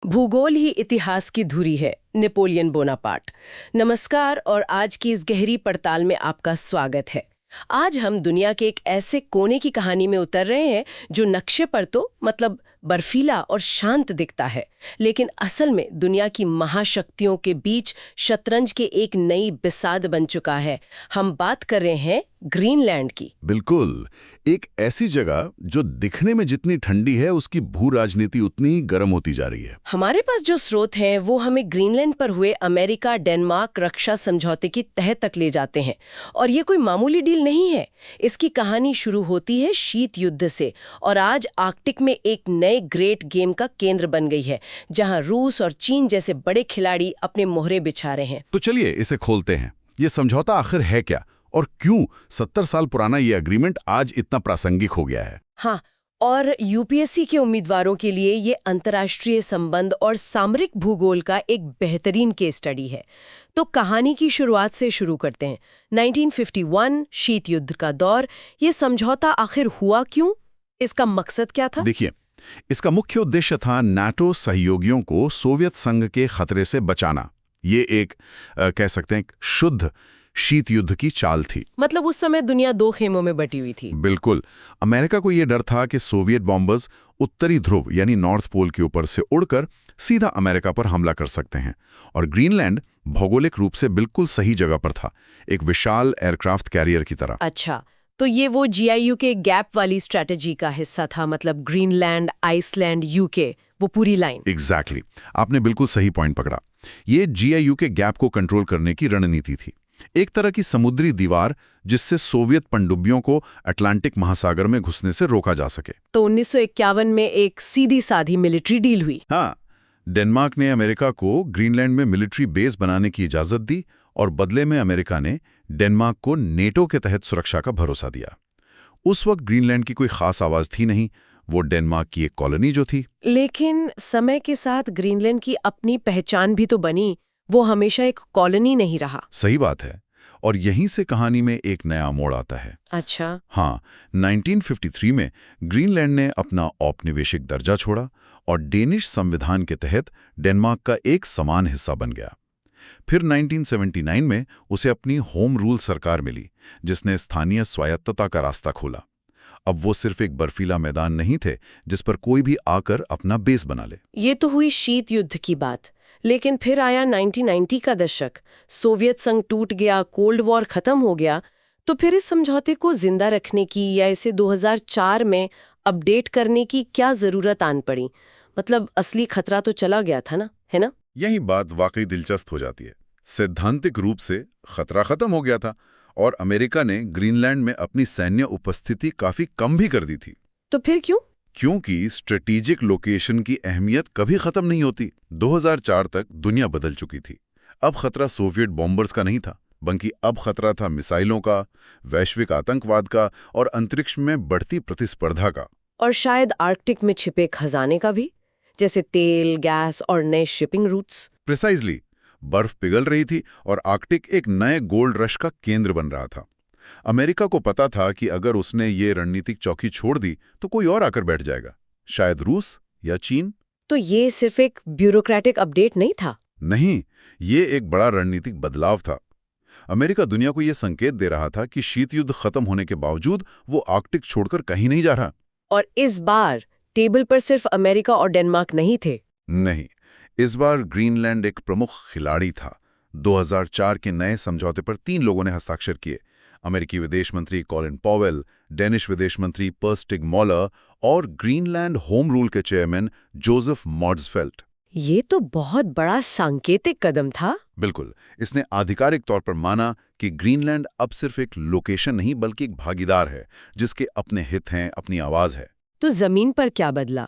भूगोल ही इतिहास की धुरी है। Napoleon Bonaparte. नमस्कार और आज की इस गहरी पड़ताल में आपका स्वागत है। आज हम दुनिया के एक ऐसे कोने की कहानी में उतर रहे हैं जो नक्शे पर तो मतलब बर्फीला और शांत दिखता है, लेकिन असल में दुनिया की महाशक्तियों के बीच शतरंज के एक नई बिसात बन चुका है। हम बात कर रहे हैं ग्रीनलैंड की। बिल्कुल, एक ऐसी जगह जो दिखने में जितनी ठंडी है उसकी भू राजनीति उतनी ही गर्म होती जा रही है। हमारे पास जो स्रोत हैं वो हमें ग्रीनलैंड पर हुए अमेरिका डेनमार्क रक्षा समझौते की तह तक ले जाते हैं, और ये कोई मामूली डील नहीं है। इसकी कहानी शुरू होती है शीत युद्ध से और आज आर्कटिक में एक नए ग्रेट गेम का केंद्र बन गई है, जहां रूस और चीन जैसे बड़े खिलाड़ी अपने मोहरे बिछा रहे हैं। तो चलिए इसे खोलते हैं। ये समझौता आखिर है क्या और क्यों 70 साल पुराना ये एग्रीमेंट आज इतना प्रासंगिक हो गया है? हाँ, और यूपीएससी के उम्मीदवारों के लिए ये अंतर्राष्ट्रीय संबंध और सामरिक भूगोल का एक बेहतरीन केस स्टडी है। तो कहानी की शुरुआत से शुरू करते हैं। 1951 शीत युद्ध का दौर। ये समझौता आखिर हुआ क्यों? इसका मकसद क्या था? देखिए, इसका मुख्य उद्देश्य था नाटो सहयोगियों को सोवियत संघ के खतरे से बचाना। ये एक कह सकते हैं शुद्ध शीत युद्ध की चाल थी। मतलब उस समय दुनिया दो खेमों में बटी हुई थी। बिल्कुल। अमेरिका को यह डर था कि सोवियत बॉम्बर्स उत्तरी ध्रुव यानी नॉर्थ पोल के ऊपर से उड़कर सीधा अमेरिका पर हमला कर सकते हैं, और ग्रीनलैंड भौगोलिक रूप से बिल्कुल सही जगह पर था, एक विशाल एयरक्राफ्ट कैरियर की तरह। अच्छा, तो ये वो जीआईयू के गैप वाली स्ट्रेटेजी का हिस्सा था, मतलब ग्रीनलैंड, आइसलैंड, यूके, वो पूरी लाइन। एग्जैक्टली, आपने बिल्कुल सही पॉइंट पकड़ा। ये जीआईयू के गैप को कंट्रोल करने की रणनीति थी, एक तरह की समुद्री दीवार जिससे सोवियत पनडुब्बियों को अटलांटिक महासागर में घुसने से रोका जा सके। तो 1951 में एक सीधी साधी मिलिट्री डील हुई। हाँ, डेनमार्क ने अमेरिका को ग्रीनलैंड में मिलिट्री बेस बनाने की इजाजत दी और बदले में अमेरिका ने डेनमार्क को नेटो के तहत सुरक्षा का भरोसा दिया। उस वक्त ग्रीनलैंड की कोई खास आवाज थी नहीं, वो डेनमार्क की एक कॉलोनी जो थी। लेकिन समय के साथ ग्रीनलैंड की अपनी पहचान भी तो बनी, वो हमेशा एक कॉलोनी नहीं रहा। सही बात है, और यहीं से कहानी में एक नया मोड़ आता है। अच्छा। हाँ, 1953 में ग्रीनलैंड ने अपना औपनिवेशिक दर्जा छोड़ा और डेनिश संविधान के तहत डेनमार्क का एक समान हिस्सा बन गया। फिर 1979 में उसे अपनी होम रूल सरकार मिली, जिसने स्थानीय स्वायत्तता का रास्ता खोला। अब वो सिर्फ एक बर्फीला मैदान नहीं थे जिस पर कोई भी आकर अपना बेस बना ले। ये तो हुई शीत युद्ध की बात, लेकिन फिर आया 1990 का दशक। सोवियत संघ टूट गया, कोल्ड वॉर खत्म हो गया। तो फिर इस समझौते को जिंदा रखने की या इसे 2004 में अपडेट करने की क्या जरूरत आन पड़ी? मतलब असली खतरा तो चला गया था ना, है ना? यही बात वाकई दिलचस्प हो जाती है। सैद्धांतिक रूप से खतरा खत्म हो गया था और अमेरिका ने ग्रीनलैंड में अपनी सैन्य उपस्थिति काफी कम भी कर दी थी। तो फिर क्यों? क्योंकि स्ट्रेटेजिक लोकेशन की अहमियत कभी खत्म नहीं होती। 2004 तक दुनिया बदल चुकी थी। अब खतरा सोवियत बॉम्बर्स का नहीं था, बल्कि अब खतरा था मिसाइलों का, वैश्विक आतंकवाद का और अंतरिक्ष में बढ़ती प्रतिस्पर्धा का। और शायद आर्कटिक में छिपे खजाने का भी, जैसे तेल, गैस और नए शिपिंग रूट्स। प्रिसाइजली, बर्फ पिघल रही थी और आर्कटिक एक नए गोल्ड रश का केंद्र बन रहा था। अमेरिका को पता था कि अगर उसने ये रणनीतिक चौकी छोड़ दी तो कोई और आकर बैठ जाएगा, शायद रूस या चीन। तो ये सिर्फ एक ब्यूरोक्रेटिक अपडेट नहीं था? नहीं, ये एक बड़ा रणनीतिक बदलाव था। अमेरिका दुनिया को यह संकेत दे रहा था कि शीत युद्ध खत्म होने के बावजूद वो आर्कटिक छोड़कर कहीं नहीं जा रहा। और इस बार टेबल पर सिर्फ अमेरिका और डेनमार्क नहीं थे। नहीं, इस बार ग्रीनलैंड एक प्रमुख खिलाड़ी था। 2004 के नए समझौते पर 3 लोगों ने हस्ताक्षर किए: अमेरिकी विदेश मंत्री कॉलिन पॉवेल, डेनिश विदेश मंत्री पर स्टिग मॉलर और ग्रीनलैंड होम रूल के चेयरमैन जोसेफ मॉड्सफेल्ट। ये तो बहुत बड़ा सांकेतिक कदम था। बिल्कुल, इसने आधिकारिक तौर पर माना कि ग्रीनलैंड अब सिर्फ एक लोकेशन नहीं बल्कि एक भागीदार है जिसके अपने हित हैं, अपनी आवाज है। तो जमीन पर क्या बदला?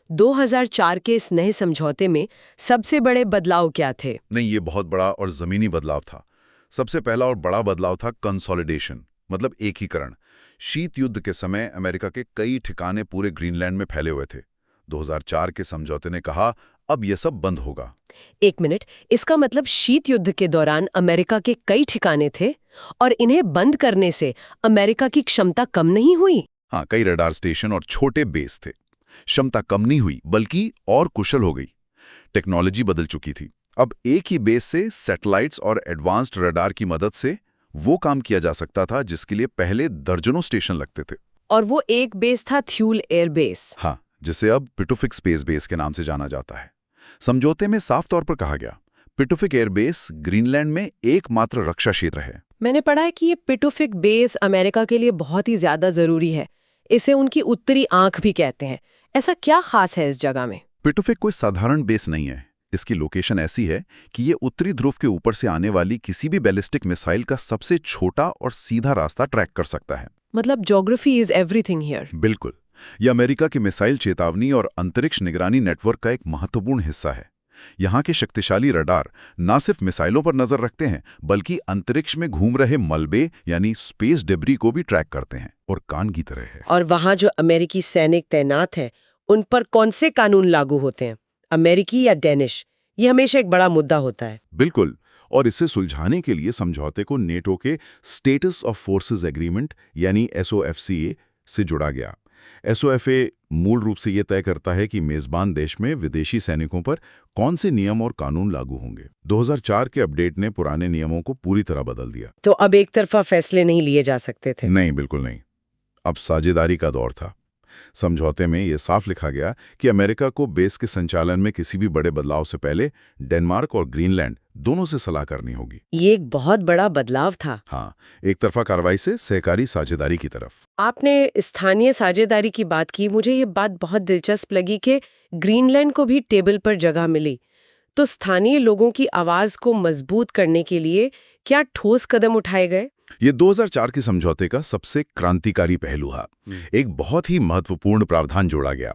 2004 के इस नए समझौते में सबसे बड़े बदलाव क्या थे? नहीं, ये बहुत बड़ा और जमीनी बदलाव था। सबसे पहला और बड़ा बदलाव था कंसोलिडेशन, मतलब एकीकरण। शीत युद्ध के समय अमेरिका के कई ठिकाने पूरे ग्रीनलैंड में फैले हुए थे। 2004 के समझौते ने कहा अब यह सब बंद होगा। एक मिनट, इसका मतलब शीत युद्ध के दौरान अमेरिका के कई ठिकाने थे और इन्हें बंद करने से अमेरिका की क्षमता कम नहीं हुई? हाँ, कई रडार स्टेशन और छोटे बेस थे। क्षमता कम नहीं हुई बल्कि और कुशल हो गई। टेक्नोलॉजी बदल चुकी थी। अब एक ही बेस से सैटेलाइट्स और एडवांस्ड रडार की मदद से वो काम किया जा सकता था जिसके लिए पहले दर्जनों स्टेशन लगते थे। और वो एक बेस था थ्यूल एयर बेस। हाँ, जिसे अब पिटुफिक स्पेस बेस के नाम से जाना जाता है। समझौते में साफ तौर पर कहा गया, पिटुफिक एयरबेस ग्रीनलैंड में एकमात्र रक्षा क्षेत्र है। मैंने पढ़ा है कि ये पिटुफिक बेस अमेरिका के लिए बहुत ही ज्यादा जरूरी है। इसे उनकी उत्तरी आंख भी कहते हैं। ऐसा क्या खास है इस जगह में? पिटुफिक कोई साधारण बेस नहीं है। इसकी लोकेशन ऐसी है कि ये उत्तरी ध्रुव के ऊपर से आने वाली किसी भी बैलिस्टिक मिसाइल का सबसे छोटा और सीधा रास्ता ट्रैक कर सकता है। मतलब ज्योग्राफी इज एवरीथिंग हियर। बिल्कुल। यह अमेरिका के मिसाइल चेतावनी और अंतरिक्ष निगरानी नेटवर्क का एक महत्वपूर्ण हिस्सा है। यहाँ के शक्तिशाली रडार न सिर्फ मिसाइलों पर नजर रखते हैं, बल्कि अंतरिक्ष में घूम रहे मलबे यानी स्पेस डेब्री को भी ट्रैक करते हैं और कान की तरह है। और वहाँ जो अमेरिकी सैनिक तैनात हैं, उन पर कौन से कानून लागू होते हैं, अमेरिकी या डेनिश? ये हमेशा एक बड़ा मुद्दा होता है। बिल्कुल। और इसे सुलझाने के लिए समझौते को नेटो के स्टेटस ऑफ फोर्सेस एग्रीमेंट यानी SOFCA से जुड़ा गया। SOFA मूल रूप से ये तय करता है कि मेजबान देश में विदेशी सैनिकों पर कौन से नियम और कानून लागू होंगे। 2004 के अपडेट ने पुराने नियमों को पूरी तरह बदल दिया। तो अब एक तरफा फैसले नहीं लिए जा सकते थे? नहीं, बिल्कुल नहीं। अब साझेदारी का दौर था। समझौते में यह साफ लिखा गया कि अमेरिका को बेस के संचालन में किसी भी बड़े बदलाव से पहले डेनमार्क और ग्रीनलैंड दोनों से सलाह करनी होगी। ये एक बहुत बड़ा बदलाव था। हाँ, एक तरफा कार्रवाई से सहकारी साझेदारी की तरफ। आपने स्थानीय साझेदारी की बात की। मुझे ये बात बहुत दिलचस्प लगी कि ग्रीनलैंड को भी टेबल पर जगह मिली। तो स्थानीय लोगों की आवाज को मजबूत करने के लिए क्या ठोस कदम उठाए गए? ये 2004 के समझौते का सबसे क्रांतिकारी पहलू है। एक बहुत ही महत्वपूर्ण प्रावधान जोड़ा गया।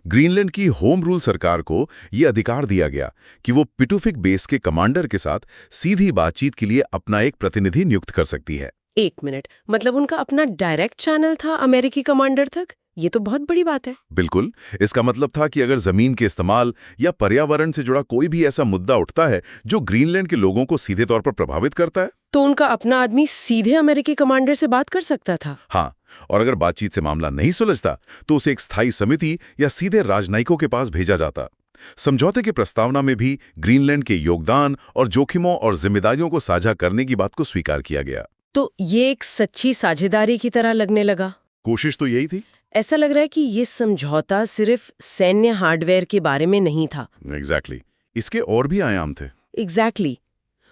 ग्रीनलैंड की होम रूल सरकार को ये अधिकार दिया गया कि वो पिटुफिक बेस के कमांडर के साथ सीधी बातचीत के लिए अपना एक प्रतिनिधि नियुक्त कर सकती है। एक मिनट, मतलब उनका अपना डायरेक्ट चैनल था अमेरिकी कमांडर तक? ये तो बहुत बड़ी बात है। बिल्कुल। इसका मतलब था कि अगर जमीन के इस्तेमाल या पर्यावरण से जुड़ा कोई भी ऐसा मुद्दा उठता है जो ग्रीनलैंड के लोगों को सीधे तौर पर प्रभावित करता है, तो उनका अपना आदमी सीधे अमेरिकी कमांडर से बात कर सकता था। हाँ, और अगर बातचीत से मामला नहीं सुलझता तो उसे एक स्थायी समिति या सीधे राजनयिकों के पास भेजा जाता। समझौते की प्रस्तावना में भी ग्रीनलैंड के योगदान और जोखिमों और जिम्मेदारियों को साझा करने की बात को स्वीकार किया गया। तो ये एक सच्ची साझेदारी की तरह लगने लगा। कोशिश तो यही थी। ऐसा लग रहा है कि ये समझौता सिर्फ सैन्य हार्डवेयर के बारे में नहीं था। एग्जैक्टली। इसके और भी आयाम थे। एग्जैक्टली।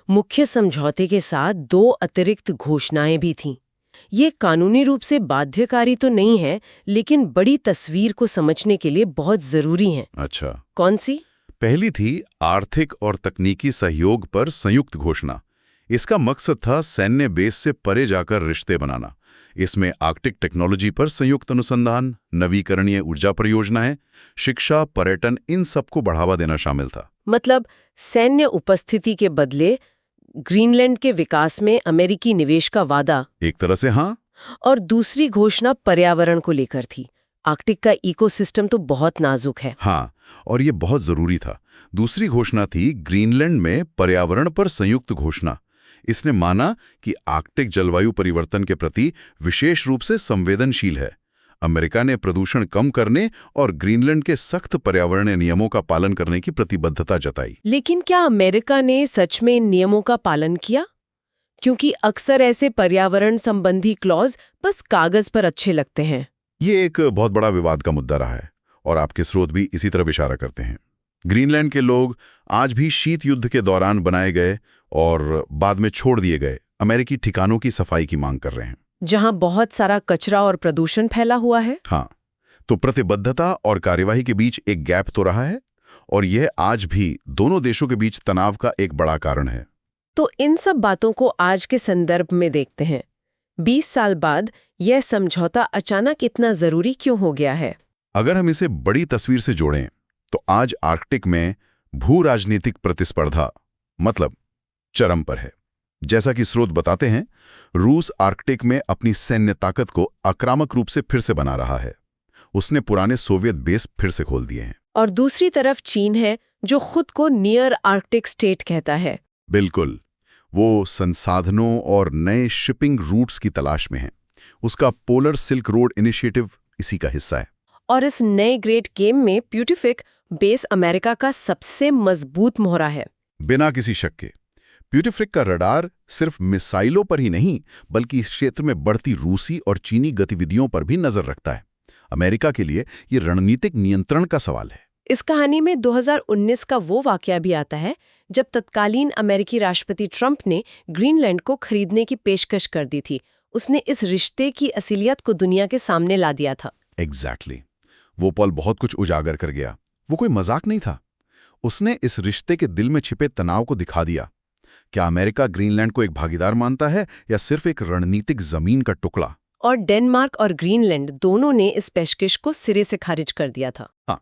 मुख्य समझौते के साथ 2 अतिरिक्त घोषणाएं भी थीं। ये कानूनी रूप से बाध्यकारी तो नहीं है, लेकिन बड़ी तस्वीर को समझने के लिए बहुत जरूरी हैं। अच्छा। कौन सी? पहली थी आर्थिक और तकनीकी सहयोग पर संयुक्त घोषणा। इसका मकसद था सैन्य बेस से परे जाकर रिश्ते बनाना। इसमें आर्कटिक टेक्नोलॉजी पर संयुक्त अनुसंधान, नवीकरणीय ऊर्जा परियोजनाएं, शिक्षा, पर्यटन, इन सबको बढ़ावा देना शामिल था। मतलब सैन्य उपस्थिति के बदले ग्रीनलैंड के विकास में अमेरिकी निवेश का वादा। एक तरह से हाँ। और दूसरी घोषणा पर्यावरण को लेकर थी। आर्कटिक का इकोसिस्टम तो बहुत नाजुक है। हाँ, और ये बहुत जरूरी था। दूसरी घोषणा थी ग्रीनलैंड में पर्यावरण पर संयुक्त घोषणा। इसने माना कि आर्कटिक जलवायु परिवर्तन के प्रति विशेष रूप से संवेदनशील है। अमेरिका ने प्रदूषण कम करने और ग्रीनलैंड के सख्त पर्यावरणीय नियमों का पालन करने की प्रतिबद्धता जताई। लेकिन क्या अमेरिका ने सच में इन नियमों का पालन किया? क्योंकि अक्सर ऐसे पर्यावरण संबंधी क्लॉज बस कागज पर अच्छे लगते हैं। ये एक बहुत बड़ा विवाद का मुद्दा रहा है और आपके स्रोत भी इसी तरफ इशारा करते हैं। ग्रीनलैंड के लोग आज भी शीत युद्ध के दौरान बनाए गए और बाद में छोड़ दिए गए अमेरिकी ठिकानों की सफाई की मांग कर रहे हैं, जहां बहुत सारा कचरा और प्रदूषण फैला हुआ है। हाँ, तो प्रतिबद्धता और कार्यवाही के बीच एक गैप तो रहा है और यह आज भी दोनों देशों के बीच तनाव का एक बड़ा कारण है। तो इन सब बातों को आज के संदर्भ में देखते हैं। 20 साल बाद यह समझौता अचानक इतना जरूरी क्यों हो गया है? अगर हम इसे बड़ी तस्वीर से जोड़ें तो आज आर्कटिक में भू राजनीतिक प्रतिस्पर्धा मतलब चरम पर है। जैसा कि स्रोत बताते हैं, रूस आर्कटिक में अपनी सैन्य ताकत को आक्रामक रूप से फिर से बना रहा है। उसने पुराने सोवियत बेस फिर से खोल दिए हैं। और दूसरी तरफ चीन है, जो खुद को नियर आर्कटिक स्टेट कहता है। बिल्कुल। वो संसाधनों और नए शिपिंग रूट्स की तलाश में है। उसका पोलर सिल्क रोड इनिशिएटिव इसी का हिस्सा है। और इस नए ग्रेट गेम में पिटुफिक बेस अमेरिका का सबसे मजबूत मोहरा है। बिना किसी शक के। प्यूटिफ्रिक का रडार सिर्फ मिसाइलों पर ही नहीं बल्कि इस क्षेत्र में बढ़ती रूसी और चीनी गतिविधियों पर भी नजर रखता है। अमेरिका के लिए ये रणनीतिक नियंत्रण का सवाल है। इस कहानी में 2019 का वो वाकया भी आता है जब तत्कालीन अमेरिकी राष्ट्रपति ट्रंप ने ग्रीनलैंड को खरीदने की पेशकश कर दी थी। उसने इस रिश्ते की असलियत को दुनिया के सामने ला दिया था। एग्जैक्टली। वो पल बहुत कुछ उजागर कर गया। वो कोई मजाक नहीं था। उसने इस रिश्ते के दिल में छिपे तनाव को दिखा दिया। क्या अमेरिका ग्रीनलैंड को एक भागीदार मानता है या सिर्फ एक रणनीतिक जमीन का टुकड़ा? और डेनमार्क और ग्रीनलैंड दोनों ने इस पेशकश को सिरे से खारिज कर दिया था। हाँ,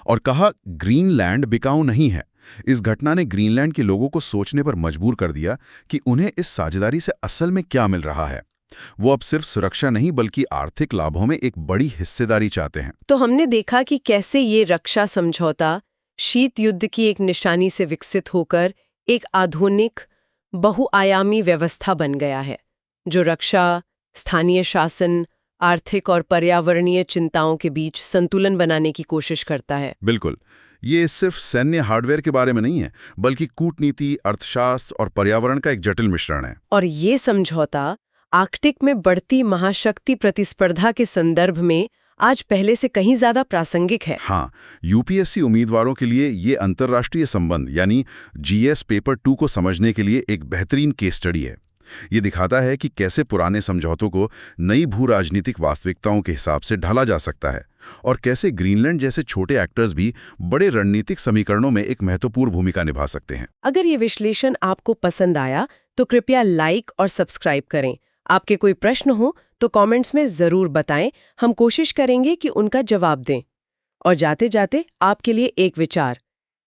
और कहा ग्रीनलैंड बिकाऊ नहीं है। इस घटना ने ग्रीनलैंड के लोगों को सोचने पर मजबूर कर दिया कि उन्हें इस साझेदारी से असल में क्या मिल रहा है। वो अब सिर्फ सुरक्षा नहीं बल्कि आर्थिक लाभों में एक बड़ी हिस्सेदारी चाहते हैं। तो हमने देखा कि कैसे ये रक्षा समझौता शीत युद्ध की एक निशानी से विकसित होकर एक आधुनिक बहुआयामी व्यवस्था बन गया है, जो रक्षा, स्थानीय शासन, आर्थिक और पर्यावरणीय चिंताओं के बीच संतुलन बनाने की कोशिश करता है। बिल्कुल। ये सिर्फ सैन्य हार्डवेयर के बारे में नहीं है बल्कि कूटनीति, अर्थशास्त्र और पर्यावरण का एक जटिल मिश्रण है। और ये समझौता आर्कटिक में बढ़ती महाशक्ति प्रतिस्पर्धा के संदर्भ में आज पहले से कहीं ज्यादा प्रासंगिक है। हाँ, यूपीएससी उम्मीदवारों के लिए ये अंतर्राष्ट्रीय संबंध यानी जीएस पेपर 2 को समझने के लिए एक बेहतरीन केस स्टडी है। ये दिखाता है कि कैसे पुराने समझौतों को नई भू राजनीतिक वास्तविकताओं के हिसाब से ढाला जा सकता है और कैसे ग्रीनलैंड जैसे छोटे एक्टर्स भी बड़े रणनीतिक समीकरणों में एक महत्वपूर्ण भूमिका निभा सकते हैं। अगर ये विश्लेषण आपको पसंद आया तो कृपया लाइक और सब्सक्राइब करें। आपके कोई प्रश्न हो तो कमेंट्स में जरूर बताएं, हम कोशिश करेंगे कि उनका जवाब दें। और जाते जाते आपके लिए एक विचार,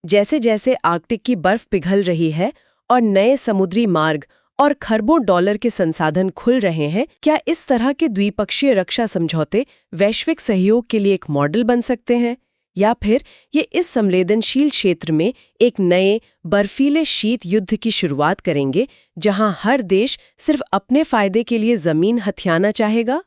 जैसे जैसे आर्कटिक की बर्फ पिघल रही है और नए समुद्री मार्ग और खरबों डॉलर के संसाधन खुल रहे हैं, क्या इस तरह के द्विपक्षीय रक्षा समझौते वैश्विक सहयोग के लिए एक मॉडल बन सकते हैं, या फिर ये इस संवेदनशील क्षेत्र में एक नए बर्फीले शीत युद्ध की शुरुआत करेंगे जहां हर देश सिर्फ अपने फायदे के लिए जमीन हथियाना चाहेगा?